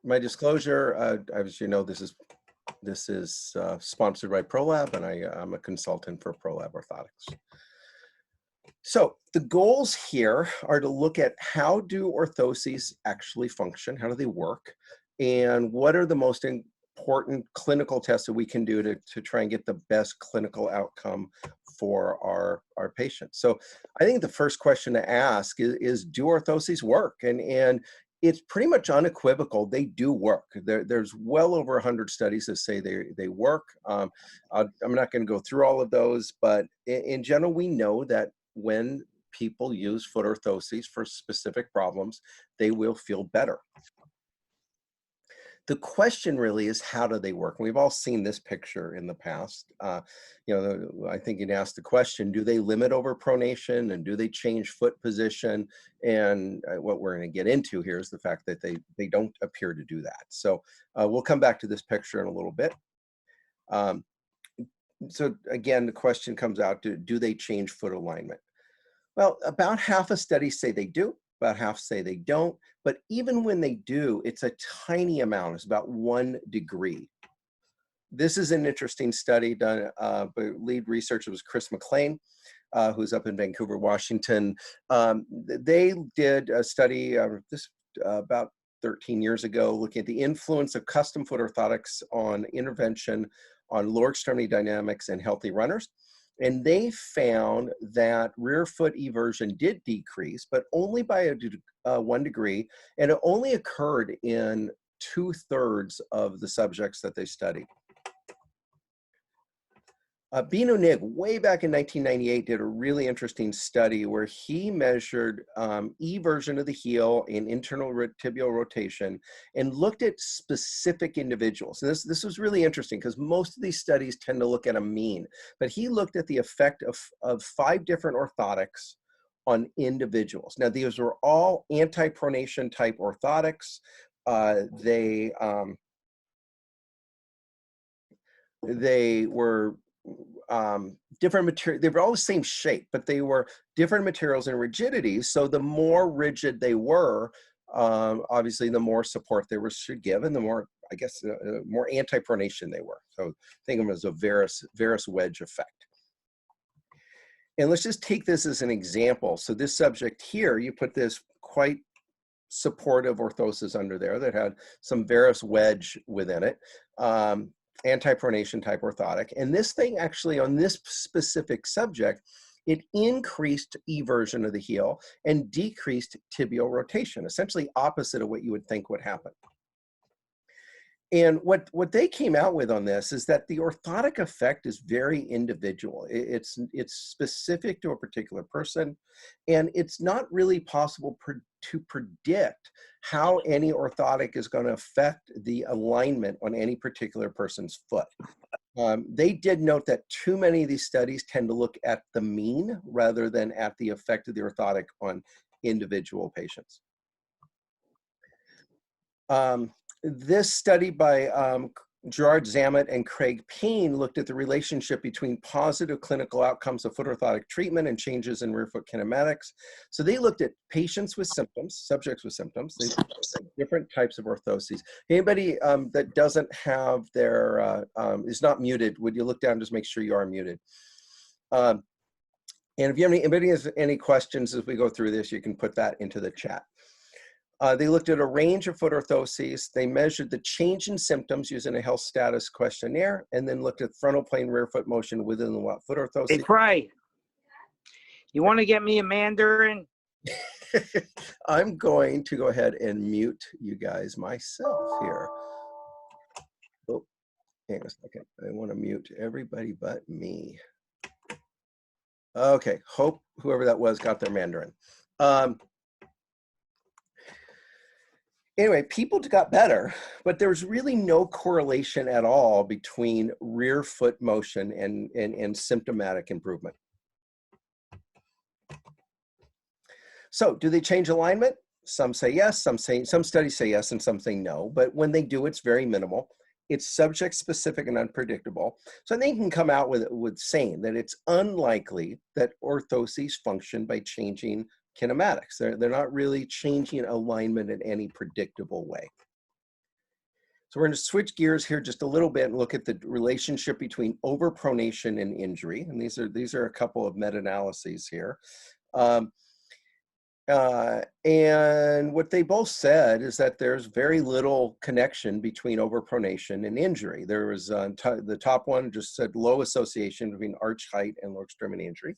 My disclosure, as you know, this is sponsored by ProLab, and I'm a consultant for ProLab Orthotics. So the goals here are to look at how do orthoses actually function, how do they work, and what are the most important clinical tests that we can do to try and get the best clinical outcome for our patients. So I think the first question to ask is do orthoses work? And it's pretty much unequivocal. They do work. There's well over 100 studies that say they work. I'm not going to go through all of those, but in general, we know that when people use foot orthoses for specific problems, they will feel better. The question really is, how do they work? And we've all seen this picture in the past. I think you'd ask the question, do they limit over pronation, and do they change foot position? And what we're going to get into here is the fact that they don't appear to do that. So we'll come back to this picture in a little bit. So again, the question comes out, do they change foot alignment? Well, about half of studies say they do, about half say they don't, but even when they do, it's a tiny amount. It's about 1 degree. This is an interesting study done by lead researcher was Chris McLean, who's up in Vancouver, Washington. They did a study about 13 years ago, looking at the influence of custom foot orthotics on intervention on lower extremity dynamics in healthy runners. And they found that rear foot eversion did decrease, but only by 1 degree, and it only occurred in 2/3 of the subjects that they studied. Bino Nig, way back in 1998, did a really interesting study where he measured eversion of the heel and internal tibial rotation and looked at specific individuals. And this was really interesting because most of these studies tend to look at a mean, but he looked at the effect of 5 different orthotics on individuals. Now, these were all anti-pronation type orthotics. They were different material. They were all the same shape, but they were different materials and rigidities. So the more rigid they were, obviously the more support they should give, and the more, I guess, more anti-pronation they were. So think of them as a varus wedge effect. And let's just take this as an example. So this subject here, you put this quite supportive orthosis under there that had some varus wedge within it. Anti-pronation type orthotic. And this thing actually, on this specific subject, it increased eversion of the heel and decreased tibial rotation, essentially opposite of what you would think would happen. And what they came out with on this is that the orthotic effect is very individual. It's specific to a particular person, and it's not really possible to predict how any orthotic is going to affect the alignment on any particular person's foot. They did note that too many of these studies tend to look at the mean rather than at the effect of the orthotic on individual patients. This study by Gerard Zammit and Craig Payne looked at the relationship between positive clinical outcomes of foot orthotic treatment and changes in rear foot kinematics. So they looked at patients with symptoms, subjects with symptoms. They looked at different types of orthoses. Anybody that doesn't have their, is not muted, would you look down and just make sure you are muted? And if anybody has any questions as we go through this, you can put that into the chat. They looked at a range of foot orthoses. They measured the change in symptoms using a health status questionnaire, and then looked at frontal plane rear foot motion within the foot orthosis. Hey, Pry, you want to get me a Mandarin? I'm going to go ahead and mute you guys myself here. Oh, hang on a second. I want to mute everybody but me. Okay, hope whoever that was got their Mandarin. Anyway, people got better, but there's really no correlation at all between rear foot motion and symptomatic improvement. So do they change alignment? Some say yes, some studies say yes, and some say no, but when they do, it's very minimal. It's subject specific and unpredictable. So they can come out with saying that it's unlikely that orthoses function by changing kinematics. They're not really changing alignment in any predictable way. So we're going to switch gears here just a little bit and look at the relationship between overpronation and injury. And these are a couple of meta-analyses here. And what they both said is that there's very little connection between overpronation and injury. There was the top one just said low association between arch height and lower extremity injury.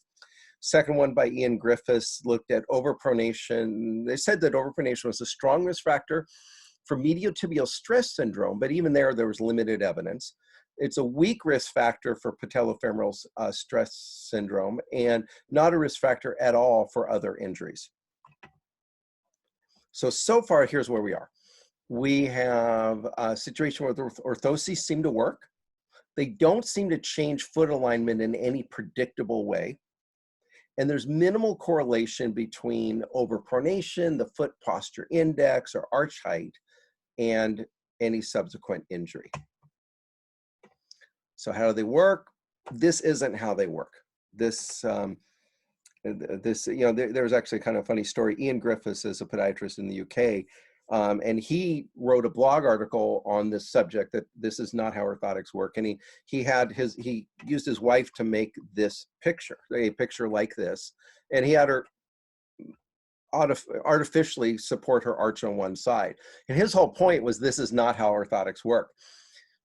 Second one by Ian Griffiths looked at overpronation. They said that overpronation was the strong risk factor for medial tibial stress syndrome, but even there was limited evidence. It's a weak risk factor for patellofemoral stress syndrome and not a risk factor at all for other injuries. So far, here's where we are. We have a situation where orthoses seem to work. They don't seem to change foot alignment in any predictable way. And there's minimal correlation between overpronation, the foot posture index, or arch height, and any subsequent injury. So how do they work? This isn't how they work. There's actually kind of a funny story. Ian Griffiths is a podiatrist in the UK, and he wrote a blog article on this subject that this is not how orthotics work. And he used his wife to make this picture, a picture like this, and he had her artificially support her arch on one side. And his whole point was this is not how orthotics work.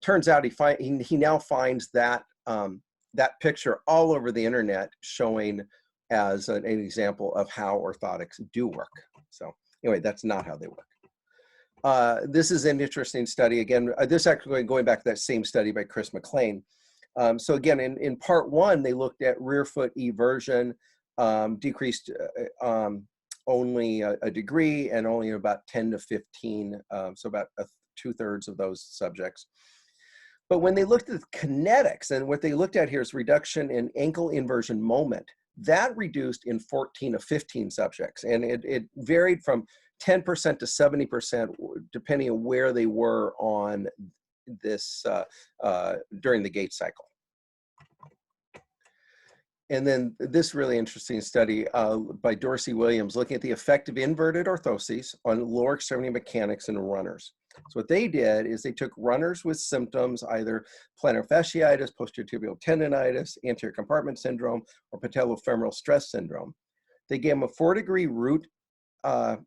Turns out he now finds that that picture all over the internet showing as an example of how orthotics do work. So anyway, that's not how they work. This is an interesting study. Again, this actually going back to that same study by Chris McLean. So again, in part one, they looked at rear foot eversion, decreased only a degree and only about 10 to 15, so about 2/3 of those subjects. But when they looked at the kinetics, and what they looked at here is reduction in ankle inversion moment, that reduced in 14 of 15 subjects. And it varied from 10% to 70%, depending on where they were on this during the gait cycle. And then this really interesting study by Dorsey Williams looking at the effect of inverted orthoses on lower extremity mechanics in runners. So what they did is they took runners with symptoms, either plantar fasciitis, posterior tibial tendonitis, anterior compartment syndrome, or patellofemoral stress syndrome. They gave them a 4-degree root type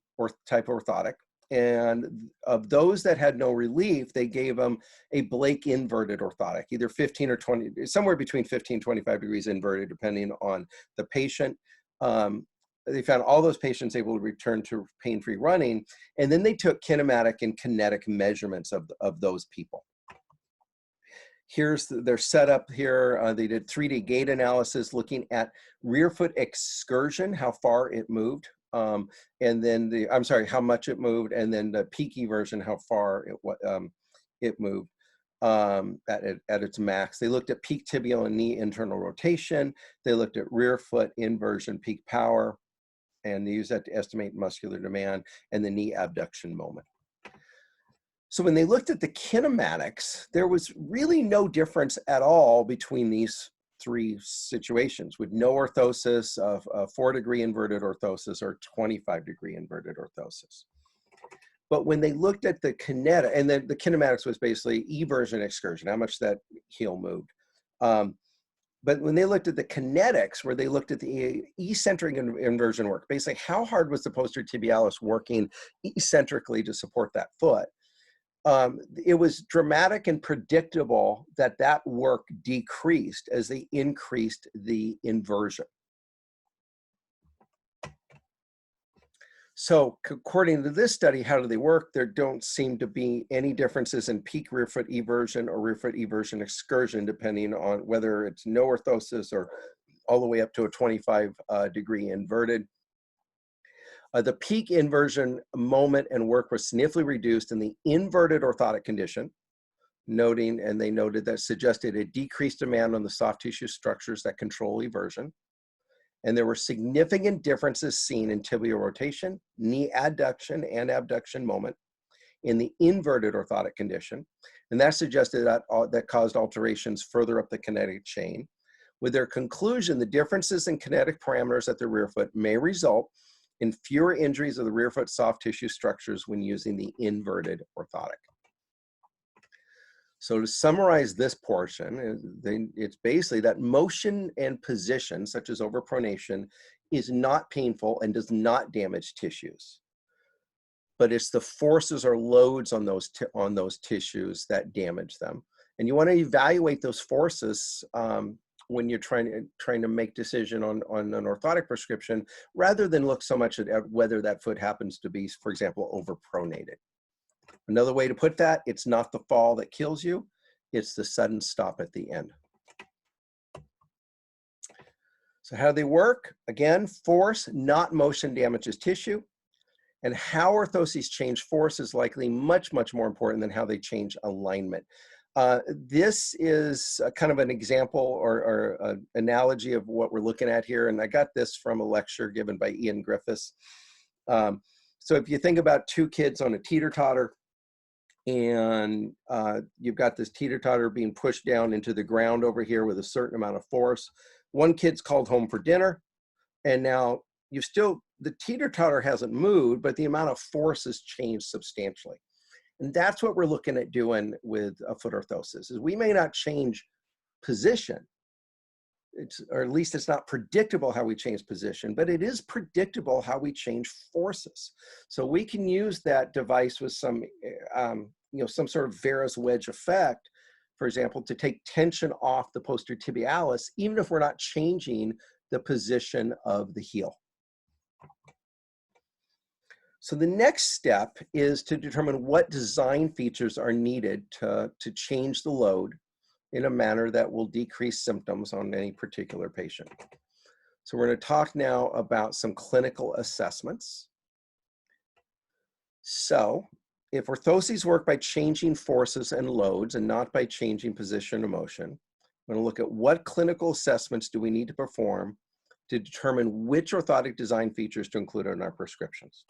orthotic. And of those that had no relief, they gave them a Blake inverted orthotic, either 15 or 20, somewhere between 15 and 25 degrees inverted, depending on the patient. They found all those patients able to return to pain-free running. And then they took kinematic and kinetic measurements of those people. Here's their setup here. They did 3D gait analysis looking at rear foot excursion, how far it moved. And then how much it moved, and then the peak eversion, how far it moved at its max. They looked at peak tibial and knee internal rotation. They looked at rear foot inversion peak power, and they used that to estimate muscular demand and the knee abduction moment. So when they looked at the kinematics, there was really no difference at all between these three situations, with no orthosis of a 4-degree inverted orthosis or 25-degree inverted orthosis. But when they looked at the kinetic, and the kinematics was basically eversion excursion, how much that heel moved. But when they looked at the kinetics, where they looked at the eccentric inversion work, basically how hard was the posterior tibialis working eccentrically to support that foot, it was dramatic and predictable that that work decreased as they increased the inversion. So according to this study, how do they work? There don't seem to be any differences in peak rear foot eversion or rear foot eversion excursion, depending on whether it's no orthosis or all the way up to a 25-degree inverted. The peak inversion moment and work was significantly reduced in the inverted orthotic condition, and they noted that suggested a decreased demand on the soft tissue structures that control eversion. And there were significant differences seen in tibial rotation, knee adduction and abduction moment in the inverted orthotic condition. And that suggested that that caused alterations further up the kinetic chain. With their conclusion, the differences in kinetic parameters at the rear foot may result in fewer injuries of the rear foot soft tissue structures when using the inverted orthotic. So to summarize this portion, it's basically that motion and position, such as overpronation, is not painful and does not damage tissues. But it's the forces or loads on those tissues that damage them. And you want to evaluate those forces when you're trying to make decision on an orthotic prescription, rather than look so much at whether that foot happens to be, for example, overpronated. Another way to put that, it's not the fall that kills you, it's the sudden stop at the end. So how do they work? Again, force, not motion, damages tissue. And how orthoses change force is likely much, much more important than how they change alignment. This is kind of an example or an analogy of what we're looking at here. And I got this from a lecture given by Ian Griffiths. So if you think about two kids on a teeter-totter, and you've got this teeter-totter being pushed down into the ground over here with a certain amount of force. One kid's called home for dinner, and now the teeter-totter hasn't moved, but the amount of force has changed substantially. And that's what we're looking at doing with a foot orthosis, is we may not change position, or at least it's not predictable how we change position, but it is predictable how we change forces. So we can use that device with some sort of varus wedge effect, for example, to take tension off the posterior tibialis, even if we're not changing the position of the heel. So the next step is to determine what design features are needed to change the load in a manner that will decrease symptoms on any particular patient. So we're going to talk now about some clinical assessments. So if orthoses work by changing forces and loads and not by changing position or motion, we're going to look at what clinical assessments do we need to perform to determine which orthotic design features to include in our prescriptions.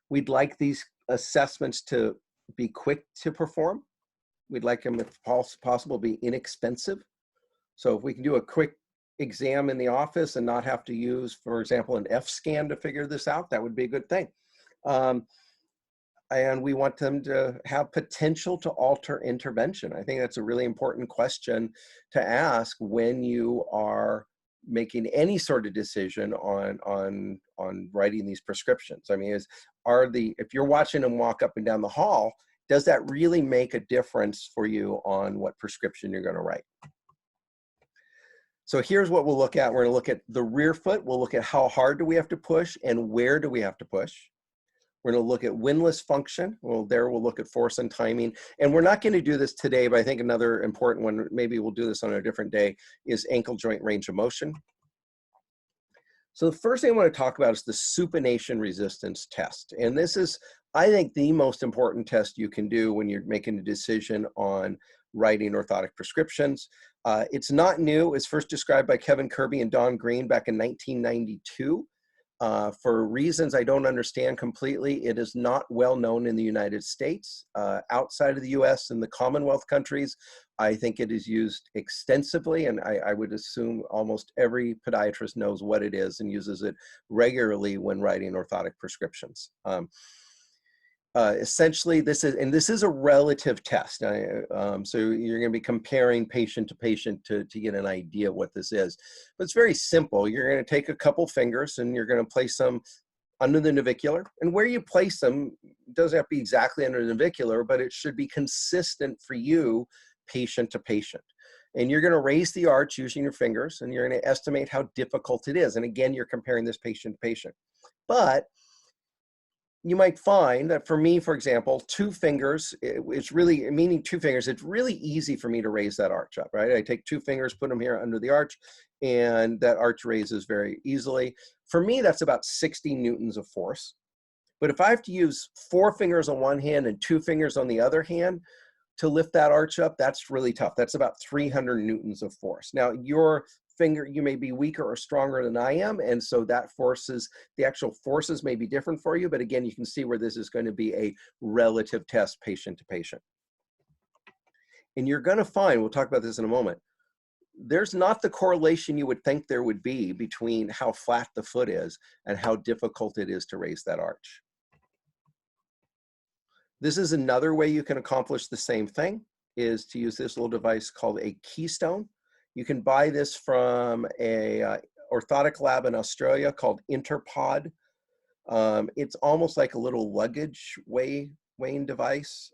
We'd like these assessments to be quick to perform. We'd like them, if possible, be inexpensive. So if we can do a quick exam in the office and not have to use, for example, an F scan to figure this out, that would be a good thing. And we want them to have potential to alter intervention. I think that's a really important question to ask when you are making any sort of decision on writing these prescriptions. I mean, if you're watching them walk up and down the hall, does that really make a difference for you on what prescription you're going to write? So here's what we'll look at. We're going to look at the rear foot. We'll look at how hard do we have to push and where do we have to push. We're going to look at windlass function. Well, there we'll look at force and timing. And we're not going to do this today, but I think another important one, maybe we'll do this on a different day, is ankle joint range of motion. So the first thing I want to talk about is the supination resistance test. And this is, I think, the most important test you can do when you're making a decision on writing orthotic prescriptions. It's not new. It's first described by Kevin Kirby and Don Green back in 1992. For reasons I don't understand completely, it is not well known in the United States. Outside of the US and the Commonwealth countries, I think it is used extensively, and I would assume almost every podiatrist knows what it is and uses it regularly when writing orthotic prescriptions. Essentially, this is a relative test. So you're going to be comparing patient to patient to get an idea of what this is. But it's very simple. You're going to take a couple fingers and you're going to place them under the navicular. And where you place them doesn't have to be exactly under the navicular, but it should be consistent for you, patient to patient. And you're going to raise the arch using your fingers, and you're going to estimate how difficult it is. And again, you're comparing this patient to patient. But you might find that for me, for example, two fingers, it's really, meaning two fingers, it's really easy for me to raise that arch up, right? I take two fingers, put them here under the arch, and that arch raises very easily. For me, that's about 60 newtons of force. But if I have to use 4 fingers on one hand and 2 fingers on the other hand to lift that arch up, that's really tough. That's about 300 newtons of force. Now, your finger, you may be weaker or stronger than I am, and so that the actual forces may be different for you, but again, you can see where this is going to be a relative test patient to patient. And you're going to find, we'll talk about this in a moment, there's not the correlation you would think there would be between how flat the foot is and how difficult it is to raise that arch. This is another way you can accomplish the same thing. is to use this little device called a Keystone. You can buy this from a orthotic lab in Australia called Interpod. It's almost like a little luggage weighing device.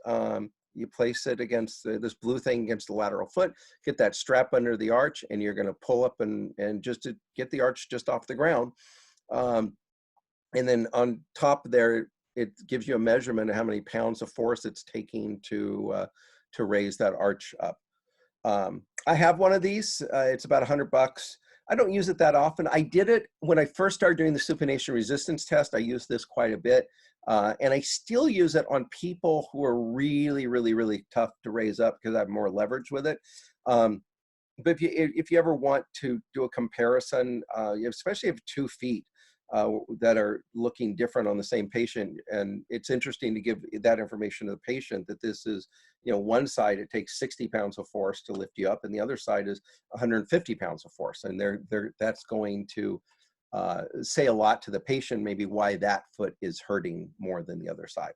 You place it against this blue thing against the lateral foot, get that strap under the arch, and you're going to pull up and just to get the arch just off the ground. And then on top there, it gives you a measurement of how many pounds of force it's taking to raise that arch up. I have one of these. It's about $100. I don't use it that often. I did it when I first started doing the supination resistance test. I used this quite a bit. And I still use it on people who are really, really, really tough to raise up because I have more leverage with it. But if you ever want to do a comparison, especially if 2 feet that are looking different on the same patient, and it's interesting to give that information to the patient that this is, one side it takes 60 pounds of force to lift you up, and the other side is 150 pounds of force, and that's going to say a lot to the patient, maybe why that foot is hurting more than the other side.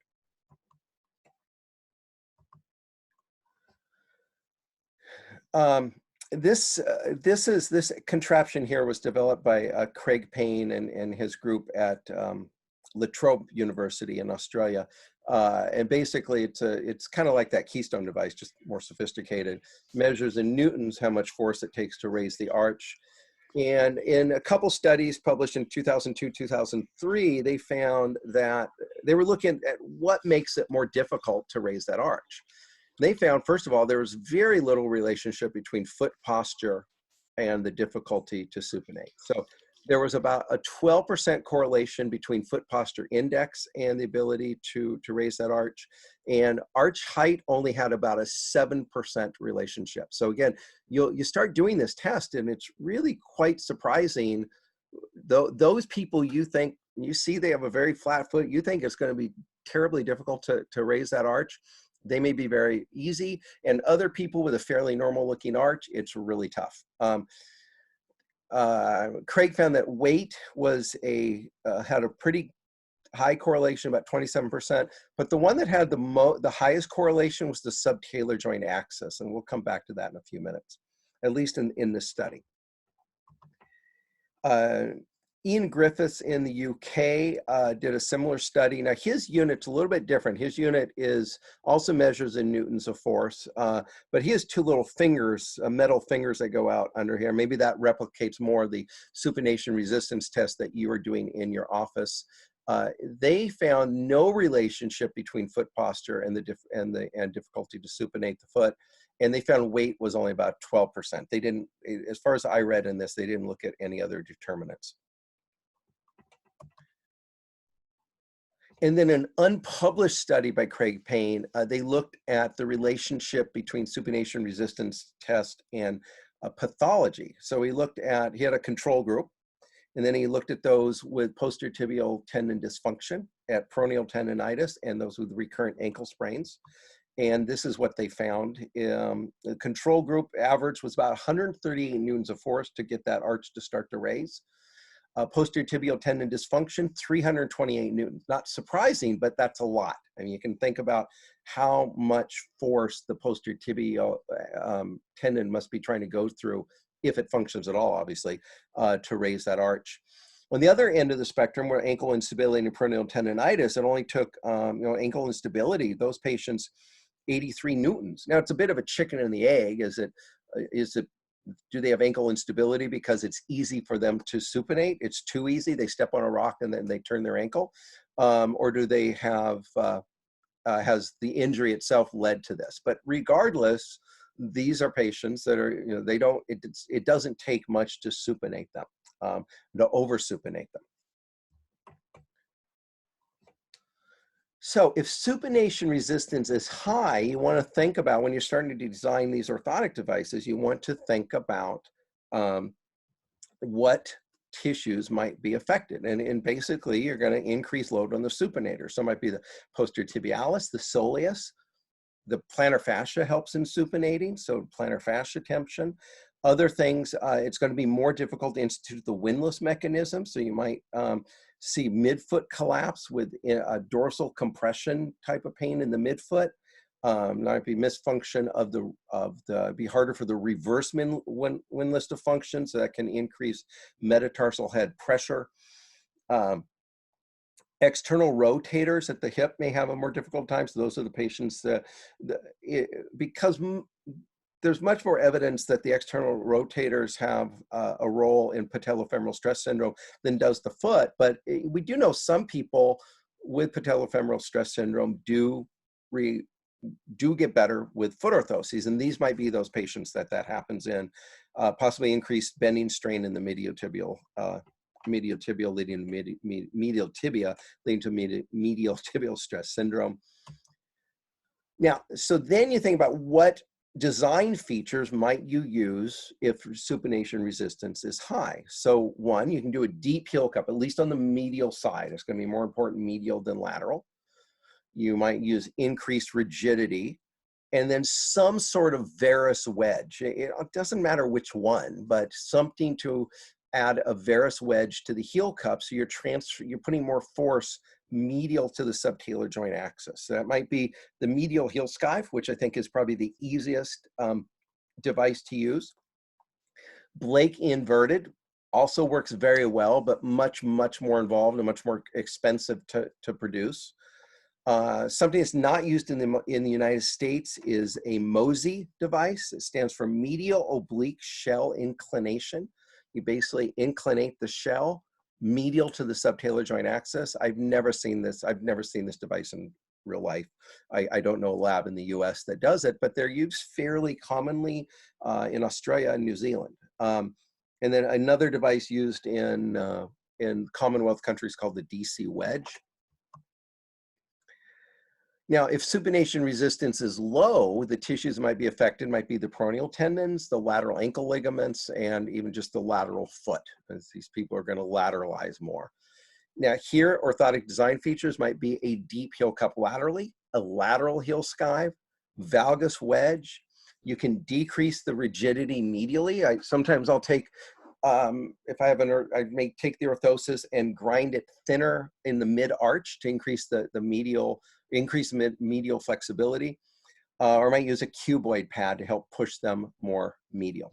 This contraption here was developed by Craig Payne and his group at La Trobe University in Australia. And basically it's kind of like that Keystone device, just more sophisticated. Measures in newtons how much force it takes to raise the arch. And in a couple studies published in 2002, 2003, they found that they were looking at what makes it more difficult to raise that arch. They found, first of all, there was very little relationship between foot posture and the difficulty to supinate. So there was about a 12% correlation between foot posture index and the ability to raise that arch. And arch height only had about a 7% relationship. So again, you start doing this test and it's really quite surprising. Those people you see they have a very flat foot, you think it's going to be terribly difficult to raise that arch. They may be very easy, and other people with a fairly normal looking arch, it's really tough. Craig found that weight was had a pretty high correlation, about 27%, but the one that had the highest correlation was the subtalar joint axis, and we'll come back to that in a few minutes, at least in this study. Ian Griffiths in the UK did a similar study. Now his unit's a little bit different. His unit also measures in newtons of force, but he has 2 little fingers, metal fingers that go out under here. Maybe that replicates more of the supination resistance test that you are doing in your office. They found no relationship between foot posture and difficulty to supinate the foot. And they found weight was only about 12%. They didn't, as far as I read in this, they didn't look at any other determinants. And then an unpublished study by Craig Payne, they looked at the relationship between supination resistance test and pathology. So he had a control group, and then he looked at those with posterior tibial tendon dysfunction, at peroneal tendonitis, and those with recurrent ankle sprains. And this is what they found. The control group average was about 138 newtons of force to get that arch to start to raise. Posterior tibial tendon dysfunction, 328 newtons. Not surprising, but that's a lot. I mean, you can think about how much force the posterior tibial tendon must be trying to go through, if it functions at all, obviously, to raise that arch. On the other end of the spectrum, where ankle instability and peroneal tendonitis, it only took ankle instability, those patients, 83 newtons. Now, it's a bit of a chicken and the egg. Do they have ankle instability because it's easy for them to supinate? It's too easy. They step on a rock and then they turn their ankle. Or do they have, has the injury itself led to this? But regardless, these are patients that are, it doesn't take much to supinate them, to over supinate them. So if supination resistance is high, you want to think about, when you're starting to design these orthotic devices, you want to think about what tissues might be affected. And basically, you're going to increase load on the supinator. So it might be the posterior tibialis, the soleus, the plantar fascia helps in supinating, so plantar fascia tension. Other things, it's going to be more difficult to institute the windlass mechanism, so you might see midfoot collapse with a dorsal compression type of pain in the midfoot. Might be misfunction of the be harder for the reverse windlass to function, so that can increase metatarsal head pressure. External rotators at the hip may have a more difficult time. So those are the patients that, because there's much more evidence that the external rotators have a role in patellofemoral stress syndrome than does the foot. But we do know some people with patellofemoral stress syndrome do get better with foot orthoses, and these might be those patients that happens in. Possibly increased bending strain in the mediotibial leading to medial tibia, leading to medial tibial stress syndrome. Now, so then you think about what design features might you use if supination resistance is high. So one, you can do a deep heel cup, at least on the medial side. It's going to be more important medial than lateral. You might use increased rigidity, and then some sort of varus wedge. It doesn't matter which one, but something to add a varus wedge to the heel cup, so you're putting more force medial to the subtalar joint axis. So that might be the medial heel skive, which I think is probably the easiest device to use. Blake inverted also works very well, but much more involved and much more expensive to produce. Something that's not used in the United States is a Mosey device. It stands for medial oblique shell inclination. You basically inclinate the shell medial to the subtalar joint axis. I've never seen this device in real life. I don't know a lab in the US that does it, but they're used fairly commonly in Australia and New Zealand. And then another device used in Commonwealth countries called the DC wedge. Now, if supination resistance is low, the tissues might be affected, might be the peroneal tendons, the lateral ankle ligaments, and even just the lateral foot, as these people are going to lateralize more. Now, here, orthotic design features might be a deep heel cup laterally, a lateral heel skive, valgus wedge. You can decrease the rigidity medially. Sometimes I'll take, if I have I may take the orthosis and grind it thinner in the mid arch to increase the medial flexibility, or I might use a cuboid pad to help push them more medial.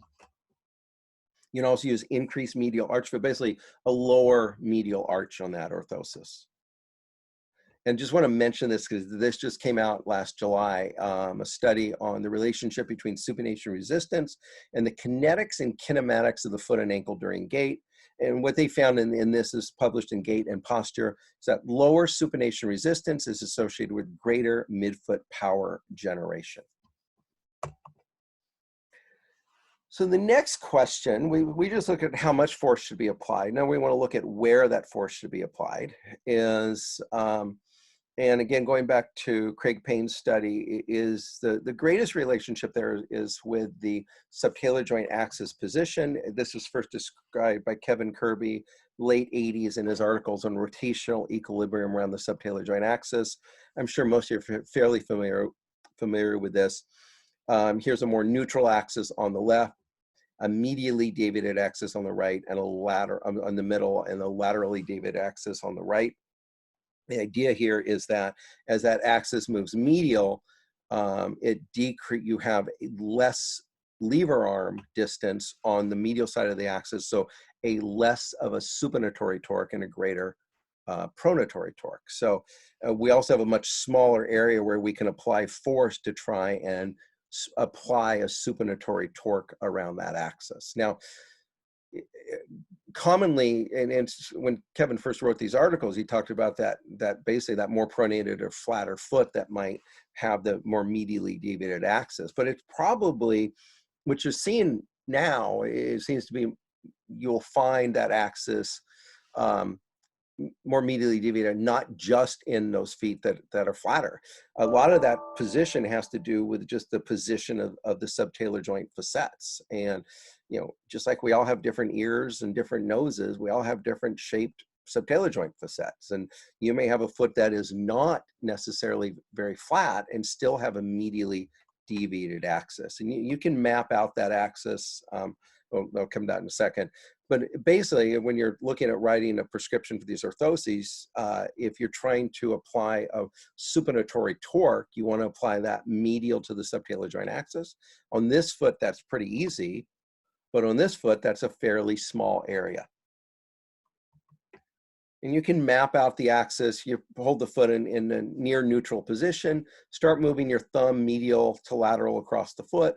You can also use increased medial arch, but basically a lower medial arch on that orthosis. And just want to mention this because this just came out last July, a study on the relationship between supination resistance and the kinetics and kinematics of the foot and ankle during gait. And what they found in this is published in Gait and Posture is that lower supination resistance is associated with greater midfoot power generation. So the next question, we just look at how much force should be applied. Now we want to look at where that force should be applied is, and again, going back to Craig Payne's study, is the greatest relationship there is with the subtalar joint axis position. This was first described by Kevin Kirby, late 80s, in his articles on rotational equilibrium around the subtalar joint axis. I'm sure most of you are fairly familiar with this. Here's a more neutral axis on the left, a medially deviated axis on the right, and a on the middle, and a laterally deviated axis on the right. The idea here is that as that axis moves medial, you have less lever arm distance on the medial side of the axis, so a less of a supinatory torque and a greater pronatory torque. So we also have a much smaller area where we can apply force to try and apply a supinatory torque around that axis. Now, commonly, and when Kevin first wrote these articles, he talked about that basically that more pronated or flatter foot that might have the more medially deviated axis. But it's probably, what you're seeing now, it seems to be, you'll find that axis more medially deviated, not just in those feet that are flatter. A lot of that position has to do with just the position of the subtalar joint facets. And, you know, just like we all have different ears and different noses, we all have different shaped subtalar joint facets. And you may have a foot that is not necessarily very flat and still have a medially deviated axis. And you can map out that axis. I'll come to that in a second. But basically, when you're looking at writing a prescription for these orthoses, if you're trying to apply a supinatory torque, you want to apply that medial to the subtalar joint axis. On this foot, that's pretty easy, but on this foot, that's a fairly small area. And you can map out the axis. You hold the foot in a near neutral position, start moving your thumb medial to lateral across the foot.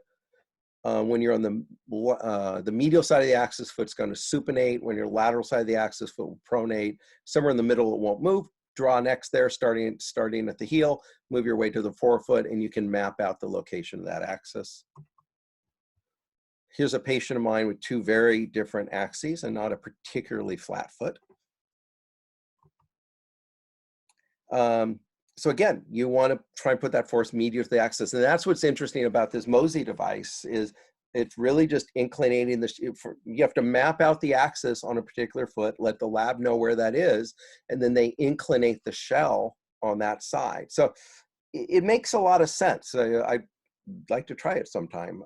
When you're on the medial side of the axis, foot's going to supinate. When you're lateral side of the axis, foot will pronate. Somewhere in the middle, it won't move. Draw an X there, starting at the heel. Move your way to the forefoot, and you can map out the location of that axis. Here's a patient of mine with two very different axes and not a particularly flat foot. So again, you want to try and put that force medial to the axis. And that's what's interesting about this Mosey device is it's really just inclinating you have to map out the axis on a particular foot, let the lab know where that is, and then they inclinate the shell on that side. So it makes a lot of sense. I'd like to try it sometime.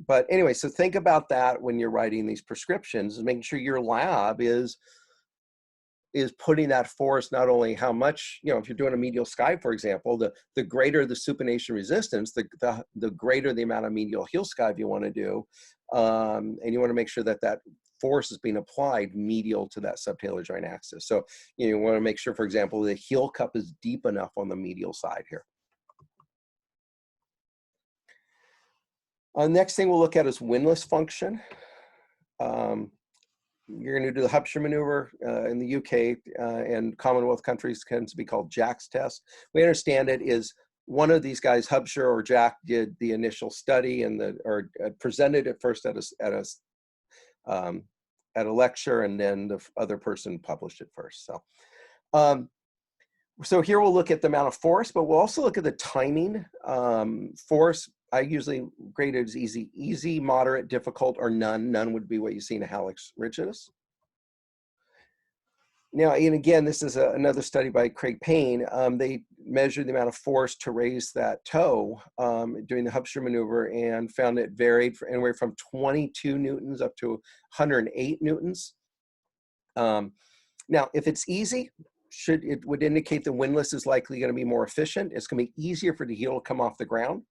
But anyway, so think about that when you're writing these prescriptions, making sure your lab is putting that force, not only how much, if you're doing a medial skive, for example, the greater the supination resistance, the greater the amount of medial heel skive you want to do. And you want to make sure that that force is being applied medial to that subtalar joint axis. So you want to make sure, for example, the heel cup is deep enough on the medial side here. Next thing we'll look at is windlass function. You're going to do the Huppin maneuver in the UK and Commonwealth countries tends to be called Jack's test. We understand it is one of these guys, Huppin or Jack, did the initial study and presented it first at a lecture, and then the other person published it first. So here we'll look at the amount of force, but we'll also look at the timing. Force, I usually grade it as easy, moderate, difficult, or none. None would be what you see in a hallux rigidus. Now, and again, this is another study by Craig Payne. They measured the amount of force to raise that toe during the Huppin maneuver and found it varied for anywhere from 22 newtons up to 108 newtons. Now, if it's easy, it would indicate the windlass is likely going to be more efficient. It's going to be easier for the heel to come off the ground.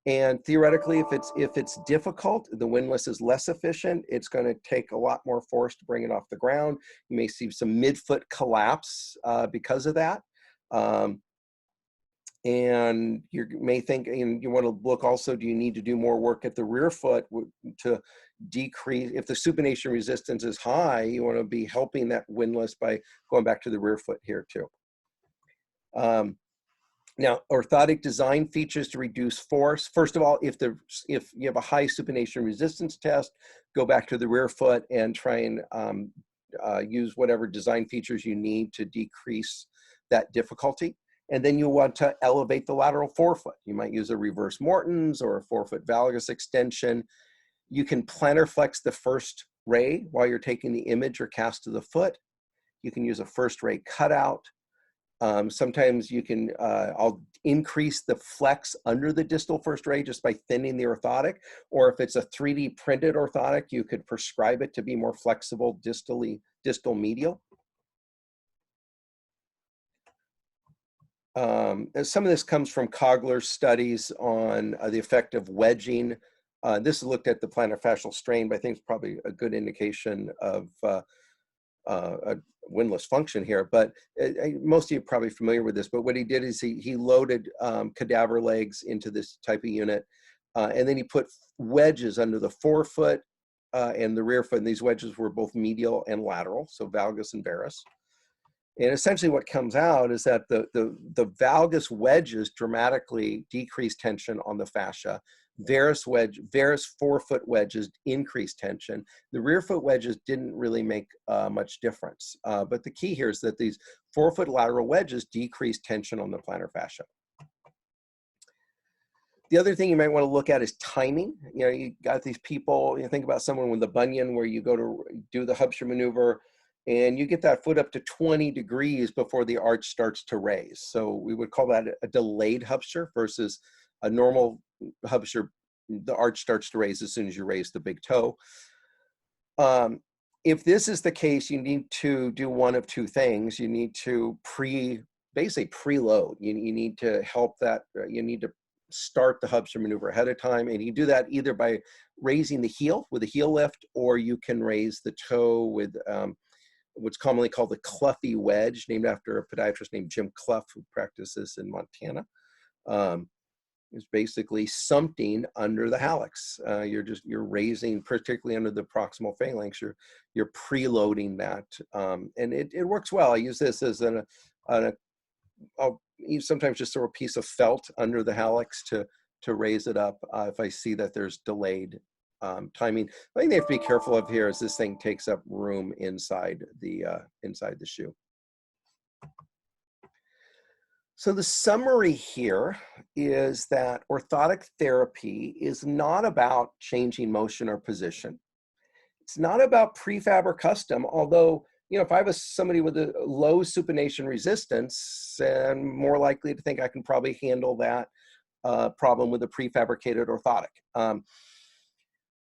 And theoretically, if it's difficult, the windlass is less efficient. It's going to take a lot more force to bring it off the ground. You may see some midfoot collapse because of that. And you may think, and you want to look also, do you need to do more work at the rear foot to decrease? If the supination resistance is high, you want to be helping that windlass by going back to the rear foot here too. Now, orthotic design features to reduce force. First of all, if you have a high supination resistance test, go back to the rear foot and try and use whatever design features you need to decrease that difficulty. And then you want to elevate the lateral forefoot. You might use a reverse Morton's or a forefoot valgus extension. You can plantar flex the first ray while you're taking the image or cast of the foot. You can use a first ray cutout. Sometimes you can, I'll increase the flex under the distal first ray just by thinning the orthotic, or if it's a 3D printed orthotic, you could prescribe it to be more flexible distal medial. Some of this comes from Cogler's studies on the effect of wedging. This is looked at the plantar fascial strain, but I think it's probably a good indication of a windlass function here. But most of you are probably familiar with this, but what he did is he loaded cadaver legs into this type of unit, and then he put wedges under the forefoot and the rear foot, and these wedges were both medial and lateral, so valgus and varus. And essentially what comes out is that the valgus wedges dramatically decrease tension on the fascia. Varus forefoot wedges increase tension. The rear foot wedges didn't really make much difference. But the key here is that these forefoot lateral wedges decrease tension on the plantar fascia. The other thing you might want to look at is timing. You got these people, you think about someone with the bunion where you go to do the Huppin maneuver, and you get that foot up to 20 degrees before the arch starts to raise. So we would call that a delayed Huppin versus a normal Huppin. The arch starts to raise as soon as you raise the big toe. If this is the case, you need to do one of two things. You need to basically preload. You need to help that, you need to start the Hubster maneuver ahead of time. And you do that either by raising the heel with a heel lift, or you can raise the toe with what's commonly called the Cluffy wedge, named after a podiatrist named Jim Clough, who practices in Montana. Is basically something under the hallux. You're raising, particularly under the proximal phalanx, you're preloading that, and it works well. I use this as I'll sometimes just throw a piece of felt under the hallux to raise it up if I see that there's delayed timing. The thing they have to be careful of here is this thing takes up room inside the shoe. So the summary here is that orthotic therapy is not about changing motion or position. It's not about prefab or custom, although, if I was somebody with a low supination resistance, I'm more likely to think I can probably handle that problem with a prefabricated orthotic.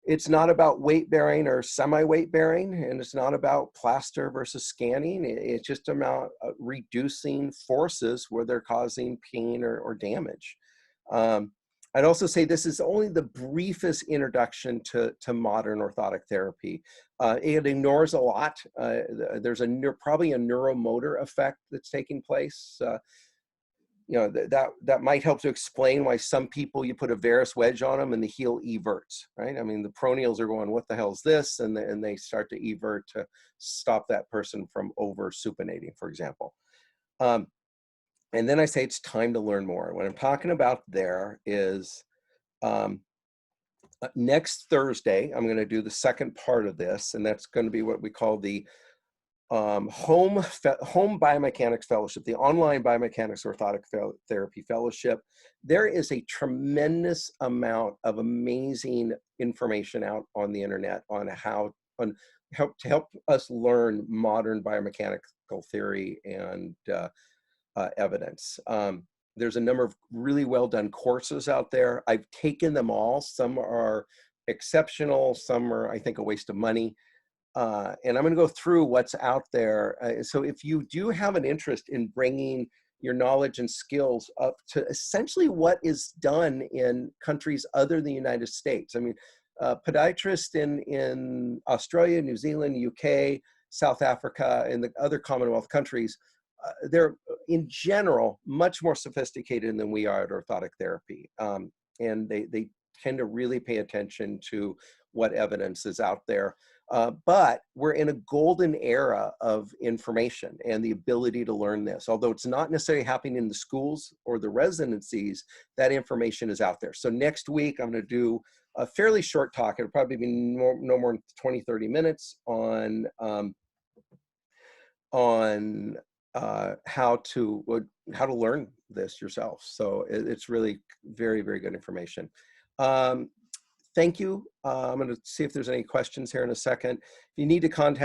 It's not about weight bearing or semi-weight bearing, and it's not about plaster versus scanning. It's just about reducing forces where they're causing pain or damage. I'd also say this is only the briefest introduction to modern orthotic therapy. It ignores a lot. There's probably a neuromotor effect that's taking place. That might help to explain why some people, you put a varus wedge on them and the heel everts, right? I mean, the proneals are going, what the hell is this? And they start to evert to stop that person from over supinating, for example. And then I say it's time to learn more. What I'm talking about there is next Thursday, I'm going to do the second part of this, and that's going to be what we call the home biomechanics fellowship, the online biomechanics orthotic therapy fellowship. There is a tremendous amount of amazing information out on the internet on how to help us learn modern biomechanical theory and evidence. There's a number of really well done courses out there. I've taken them all. Some are exceptional, some are, I think, a waste of money. And I'm going to go through what's out there. So if you do have an interest in bringing your knowledge and skills up to essentially what is done in countries other than the United States. I mean, podiatrists in Australia, New Zealand, UK, South Africa, and the other Commonwealth countries, they're in general much more sophisticated than we are at orthotic therapy. And they tend to really pay attention to what evidence is out there. But we're in a golden era of information and the ability to learn this. Although it's not necessarily happening in the schools or the residencies, that information is out there. So next week, I'm going to do a fairly short talk. It'll probably be no more than 20, 30 minutes on how to learn this yourself. So it's really very, very good information. Thank you. I'm going to see if there's any questions here in a second. If you need to contact